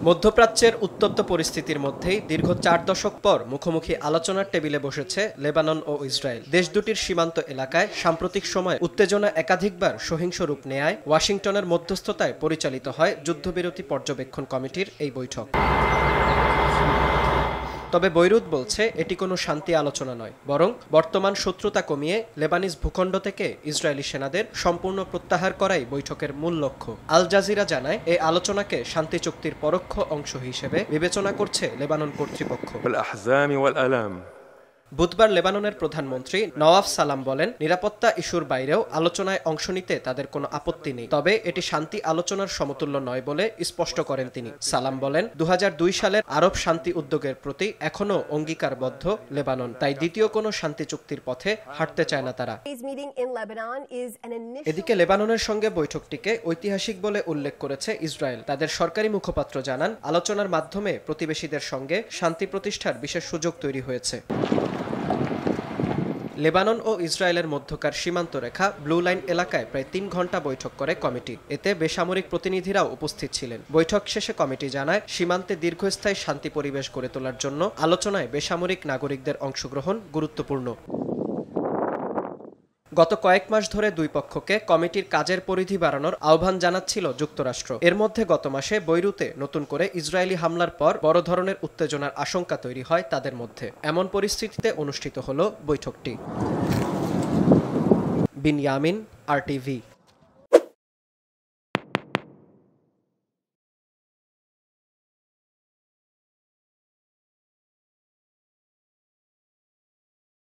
মধ্যপ্রাচ্যের উত্তপ্ত পরিস্থিতির মধ্যেই দীর্ঘ ৪ দশক পর মুখোমুখি আলোচনার টেবিলে বসেছে লেবানন ও ইসরায়েল। দেশ দুটির সীমান্ত এলাকায় সাম্প্রতিক সময়ে উত্তেজনা একাধিকবার সহিংস রূপ নেয় ওয়াশিংটনের মধ্যস্থতায় পরিচালিত হয় যুদ্ধবিরতি পর্যবেক্ষণ কমিটির এই বৈঠক। তবে বৈরুত বলছে এটি কোনো শান্তি আলোচনা নয়, বরং বর্তমান শত্রুতা কমিয়ে লেবানিজ ভূখণ্ড থেকে ইসরায়েলি সেনাদের সম্পূর্ণ প্রত্যাহার করাই বৈঠকের মূল লক্ষ্য। আল জাজিরা জানায়, এই আলোচনাকে শান্তি চুক্তির পরোক্ষ অংশ হিসেবে বিবেচনা করছে লেবানন কর্তৃপক্ষ। বুধবার লেবাননের প্রধানমন্ত্রী নওয়াফ সালাম বলেন, নিরাপত্তা ইস্যুর বাইরেও আলোচনায় অংশ নিতে তাদের কোনো আপত্তি নেই, তবে এটি শান্তি আলোচনার সমতুল্য নয় বলে স্পষ্ট করেন তিনি। সালাম বলেন, ২০০২ সালের আরব শান্তি উদ্যোগের প্রতি এখনও অঙ্গীকারবদ্ধ লেবানন, তাই দ্বিতীয় কোনো শান্তি চুক্তির পথে হাঁটতে চায় না তারা। এদিকে লেবাননের সঙ্গে বৈঠকটিকে ঐতিহাসিক বলে উল্লেখ করেছে ইসরায়েল। তাদের সরকারি মুখপাত্র জানান, আলোচনার মাধ্যমে প্রতিবেশীদের সঙ্গে শান্তি প্রতিষ্ঠার বিশেষ সুযোগ তৈরি হয়েছে। লেবানন ও ইসরায়েলের মধ্যকার সীমান্ত রেখা ব্লু লাইন এলাকায় প্রায় ৩ ঘণ্টা বৈঠক করে কমিটি। এতে বেসামরিক প্রতিনিধিরাও উপস্থিত ছিলেন। বৈঠক শেষে কমিটি জানায়, সীমান্তে দীর্ঘস্থায়ী শান্তি পরিবেশ গড়ে তোলার জন্য আলোচনায় বেসামরিক নাগরিকদের অংশগ্রহণ গুরুত্বপূর্ণ। গত কয়েক মাস ধরে দুই পক্ষকে কমিটির কাজের পরিধি বাড়ানোর আহ্বান জানাচ্ছিল যুক্তরাষ্ট্র। এর মধ্যে গত মাসে বৈরুতে নতুন করে ইসরায়েলি হামলার পর বড় ধরনের উত্তেজনার আশঙ্কা তৈরি হয় তাদের মধ্যে। এমন পরিস্থিতিতে অনুষ্ঠিত হলো বৈঠকটি। বিনয়ামিন, RTV।